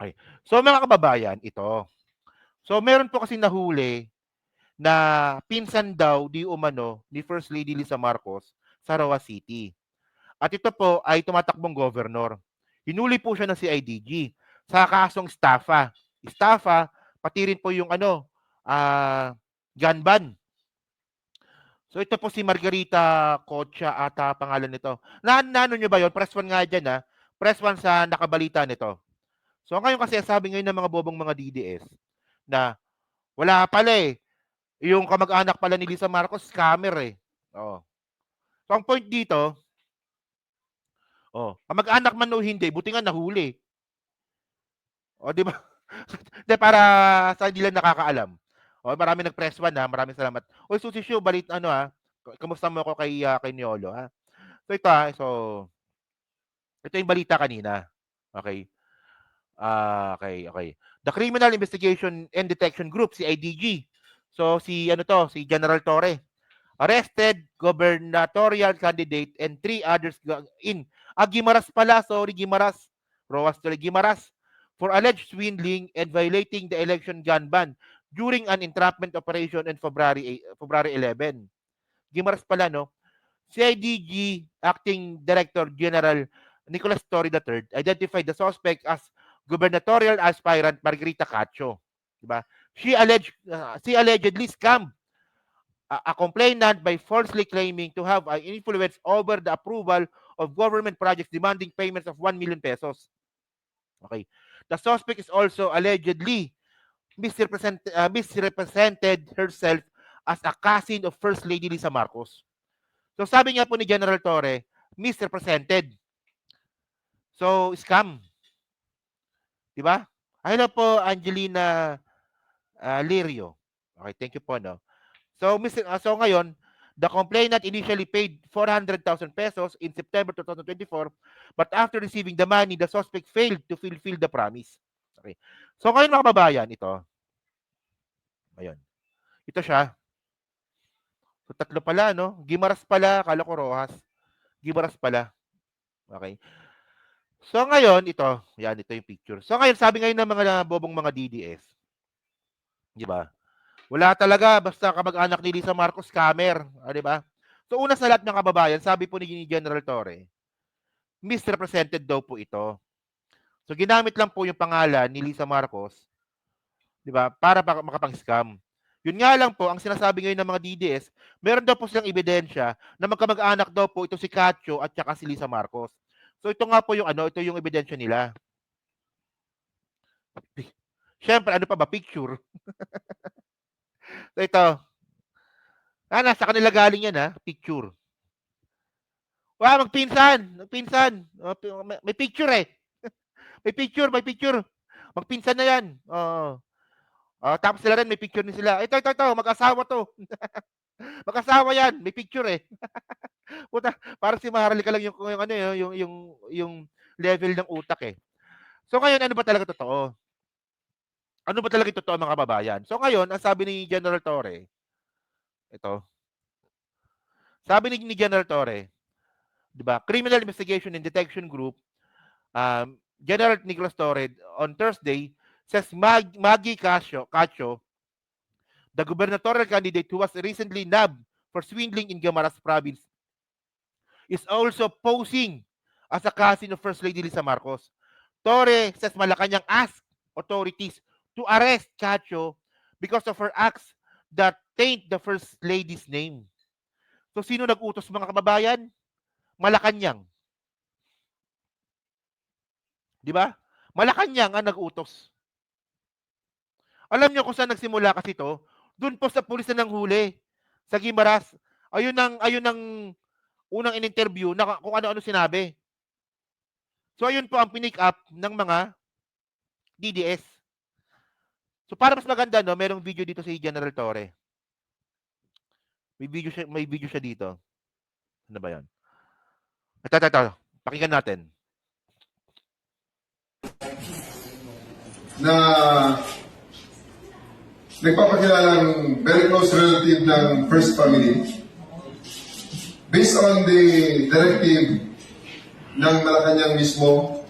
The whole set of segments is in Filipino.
Okay. So mga kababayan, ito. So meron po kasi nahuli na pinsan daw di umano ni First Lady Lisa Marcos sa Roa City. At ito po ay tumatakbong governor. Hinuli po siya ng CIDG sa kasong estafa. Estafa, pati rin po yung gun ban. So ito po si Margarita Cocha ata pangalan nito. Naano nyo ba yun? Press 1 nga dyan ha. Press 1 sa nakabalita nito. So ngayon kasi sabi ngayon ng mga bobong mga DDS na wala pala eh. Yung kamag-anak pala ni Lisa Marcos, scammer eh. Oh. So ang point dito, kamag-anak man o hindi, buti nga nahuli. O di ba? De para sa hindi lang nakakaalam. Marami nag-press 1 ha. Maraming salamat. Susi Shu, balit kamusta mo ako kay Niolo ha? So ito ito yung balita kanina. Okay. Okay. The Criminal Investigation and Detection Group, si IDG. So si General Torre. Arrested gubernatorial candidate and 3 others in Guimaras pala, sorry Guimaras. Roas Torre Guimaras for alleged swindling and violating the election gun ban during an entrapment operation in February 11. Guimaras pala, no? CIDG Acting Director General Nicolas Torre III identified the suspect as gubernatorial aspirant Margarita Cacho. Diba? She allegedly scammed a complainant by falsely claiming to have an influence over the approval of government projects demanding payments of 1 million pesos. Okay. The suspect is also allegedly misrepresented herself as a cousin of First Lady Lisa Marcos. So sabi nga po ni General Torre, misrepresented. So, scam. Diba? Hello po, Angelina Lirio. Okay, thank you po, no? So, so ngayon, the complainant initially paid 400,000 pesos in September 2024, but after receiving the money, the suspect failed to fulfill the promise. Okay. So ngayon mga kababayan, ito. Ayun. Ito siya. So tatlo pala, no? Guimaras pala, kala ko Rojas. Guimaras pala. Okay. So ngayon, ito yung picture. So ngayon, sabi ngayon ng mga bobong mga DDS, di ba? Wala talaga, basta kamag-anak ni Lisa Marcos, scammer. Di ba? So una sa lahat ng kababayan, sabi po ni General Torre, misrepresented daw po ito. So ginamit lang po yung pangalan ni Lisa Marcos, di ba, para makapang-scam. Yun nga lang po, ang sinasabi ngayon ng mga DDS, meron daw po silang ebidensya na magkamag-anak daw po ito si Cacho at saka si Lisa Marcos. So ito nga po yung ito yung ebidensya nila. Siyempre, ano pa ba? Picture. So ito. Nasa kanila galing yan ha, picture. Wow, magpinsan. May picture eh. may picture. Magpinsan na yan. Tapos sila rin, may picture din sila. Ito, mag-asawa to. Mag-asawa yan, may picture eh. Puta, parang si Maharlika lang yung level ng utak eh. So ngayon, ano ba talaga totoo? Ano ba talaga totoo mga kababayan? So ngayon, ang sabi ni General Torre, ito. Sabi ni General Torre, di ba? Criminal Investigation and Detection Group, General Nicolas Torre on Thursday says Maggie Cacho, the gubernatorial candidate who was recently nabbed for swindling in Guimaras province, is also posing as a cousin of First Lady Lisa Marcos. Torre says Malacanang asked authorities to arrest Cacho because of her acts that taint the First Lady's name. So sino nag-utos mga kababayan? Malacanang. Di ba? Malacanang ang nag-utos. Alam niyo kung saan nagsimula kasi ito? Doon po sa pulis na nanghuli sa Guimaras. Ayun ang unang in-interview na kung ano-ano sinabi. So ayun po ang pinick up ng mga DDS. So para mas maganda, no, merong video dito si General Torre. May video siya dito. Ano ba 'yan? Ito. Pakinggan natin. Na nagpapakilalang very close relative ng First Family. Based on the directive ng Malacanang mismo,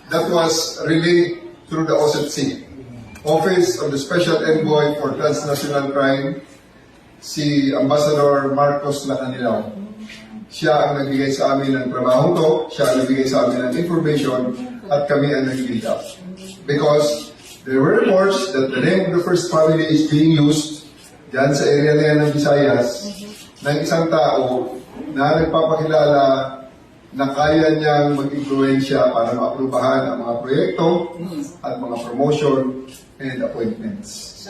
that was relayed through the OSCE, Office of the Special Envoy for Transnational Crime, si Ambassador Marcos Lacanilaw. Siya ang nagbigay sa amin ng trabaho to, siya ang nagbigay sa amin ng information, at kami ang nag-build up. Because there were reports that the name of the first family is being used dyan sa area na yan ng Visayas ng isang tao na nagpapakilala na kaya niyang mag-influensya para maaprubahan ang mga proyekto at mga promotion and appointments.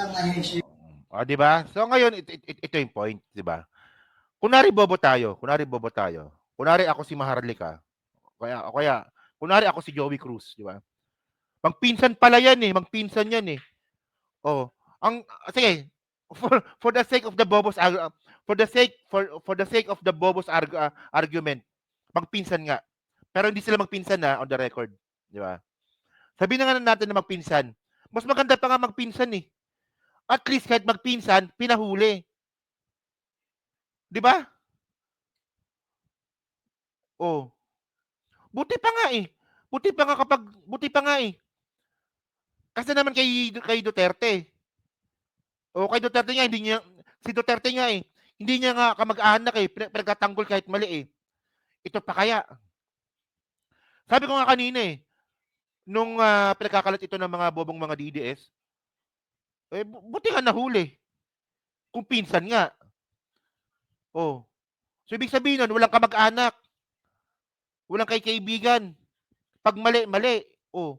O, di ba? So ngayon, ito yung point, di ba? Kunwari bobo tayo. Kunwari ako si Maharlika. Kaya, kunwari ako si Joey Cruz, di ba? Magpinsan pala yan eh. Magpinsan yan eh. Oh, sige, for the sake of the bobos for the sake of the bobos argument, magpinsan nga. Pero hindi sila magpinsan na on the record, di ba? Sabihin na nga natin na magpinsan. Mas maganda pa nga magpinsan eh. At least kahit magpinsan, pinahuli. Di ba? Oh. Buti pa nga eh. Buti pa nga eh. Kasi naman kay Duterte. O kay Duterte nga, si Duterte nga eh, hindi niya nga kamag-anak eh, pinagtatanggol kahit mali eh. Ito pa kaya. Sabi ko nga kanina eh, nung pinagkakalat ito ng mga bobong mga DDS, eh, buti nga nahuli. Kung pinsan nga. Oh. So, ibig sabihin nun, walang kamag-anak. Walang kaibigan. Pag mali. Oh.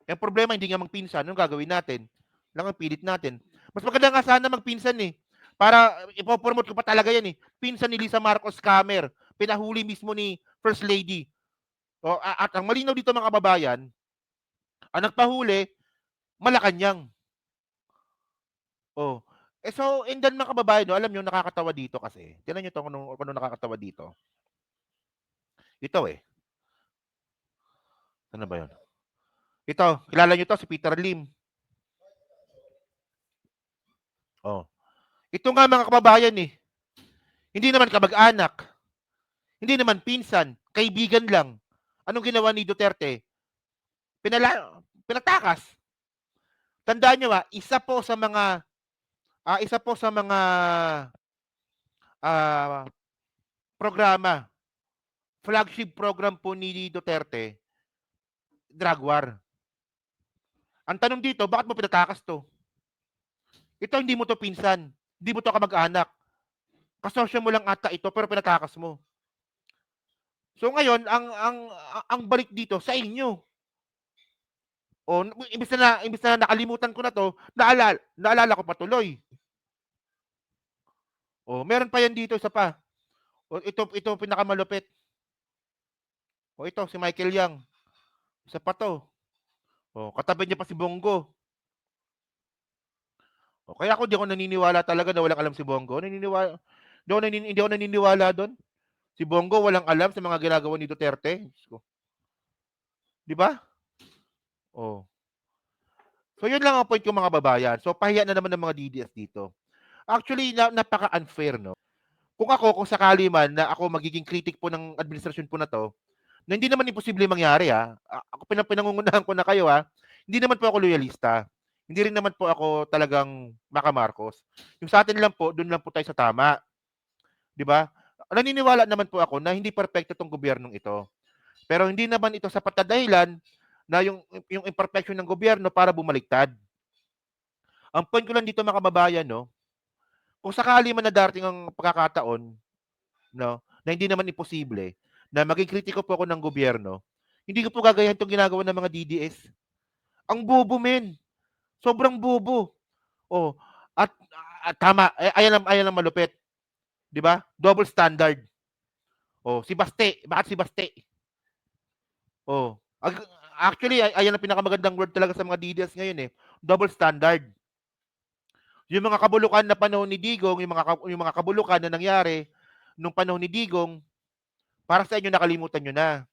Yung problema, hindi nga magpinsan. Anong gagawin natin? Lang ang pilit natin. Mas maganda nga sana magpinsan eh. Para ipopromote ko pa talaga yan eh. Pinsan ni Lisa Marcos scammer. Pinahuli mismo ni First Lady. O, at ang malinaw dito mga kababayan, ang nagpahuli, Malacanang. Oh. So, and then mga kababayan, no, alam nyo, nakakatawa dito kasi. Tingnan nyo ito kung ano nakakatawa dito. Ito eh. Ano ba yun? Ito, kilala nyo to si Peter Lim. Oh. Ito nga mga kababayan eh. Hindi naman kamag-anak. Hindi naman pinsan. Kaibigan lang. Anong ginawa ni Duterte? Pinatakas. Tandaan nyo isa po sa mga programa, flagship program po ni Duterte, drug war. Ang tanong dito, bakit mo pinatakas to? Ito hindi mo to pinsan. Hindi mo to kamag-anak. Kasosyo mo lang ata ito pero pinatakas mo. So ngayon, ang balik dito sa inyo. O imbis na nakalimutan ko na to, naalala ko pa tuloy. O meron pa yan dito isa pa. O ito pinakamalupit. O ito si Michael Yang. Isa pa to. O katabi niya pa si Bongo. O kaya ako di ako naniniwala talaga na walang alam si Bongo. Hindi ako naniniwala doon. Si Bongo walang alam sa mga ginagawa ni Duterte. Di ba? Oh. So yun lang ang point ko mga babayan. So pahiya na naman ng mga DDS dito. Actually, napaka-unfair, no? Kung sakali man na ako magiging critic po ng administrasyon po na to, na hindi naman imposible mangyari Ako pinangungunahan ko na kayo Hindi naman po ako loyalista. Hindi rin naman po ako talagang Maka Marcos. Yung sa atin lang po, doon lang po tayo sa tama. 'Di ba? Naniniwala naman po ako na hindi perpekto tong gobyernong ito. Pero hindi naman ito sapat na dahilan na yung imperfection ng gobyerno para bumaliktad. Ang point ko lang dito mga kababayan, no, kung sakali man na darating ang pagkakataon, no, na hindi naman imposible, na maging kritiko po ako ng gobyerno, hindi ko po gagayahin itong ginagawa ng mga DDS. Ang bobo, men. Sobrang bobo. Oh, at tama, ayan ang malupit. 'Di ba? Double standard. Oh, si Baste, bakit si Baste? Oh, actually ayan ang pinakamagandang word talaga sa mga DDS ngayon eh. Double standard. Yung mga kabulukan na panahon ni Digong, yung mga kabulukan na nangyari nung panahon ni Digong, para sa inyo nakalimutan nyo na.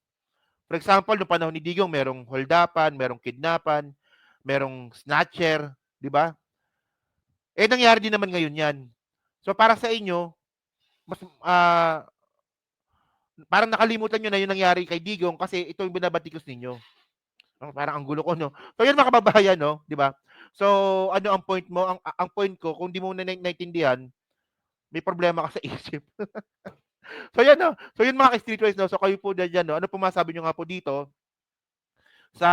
For example, nung panahon ni Digong, merong holdapan, merong kidnapan, merong snatcher, di ba? Eh, nangyari din naman ngayon yan. So, para sa inyo, mas, parang nakalimutan nyo na yung nangyari kay Digong kasi ito yung binabatikos ninyo. Parang ang gulo ko, no? So, yun mga kababayan, no? Di ba? So, ano ang point mo? Ang point ko, kung di mo naintindihan, may problema ka sa isip. So, yan, no? So, yun mga ka-streetwise, no? So, kayo po dyan, no? Ano po masabi nyo nga po dito sa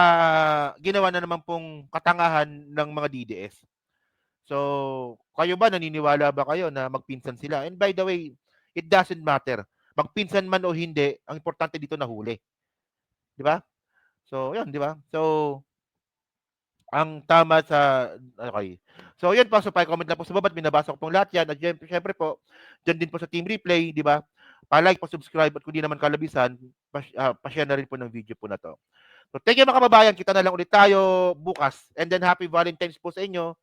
ginawa na naman pong katangahan ng mga DDS? So, kayo ba, naniniwala ba kayo na magpinsan sila? And by the way, it doesn't matter. Magpinsan man o hindi, ang importante dito nahuli. Di ba? So, yun, di ba? So, ang tama sa okay. So, yun po. So, pa-comment lang po sa baba at binabasa ko pong lahat yan. At syempre po, dyan din po sa Team Replay, di ba? Pa-like, pa-subscribe at kung di naman kalabisan, pa-share na rin po ng video po na to. So, thank you mga kababayan. Kita na lang ulit tayo bukas. And then, happy Valentine's po sa inyo.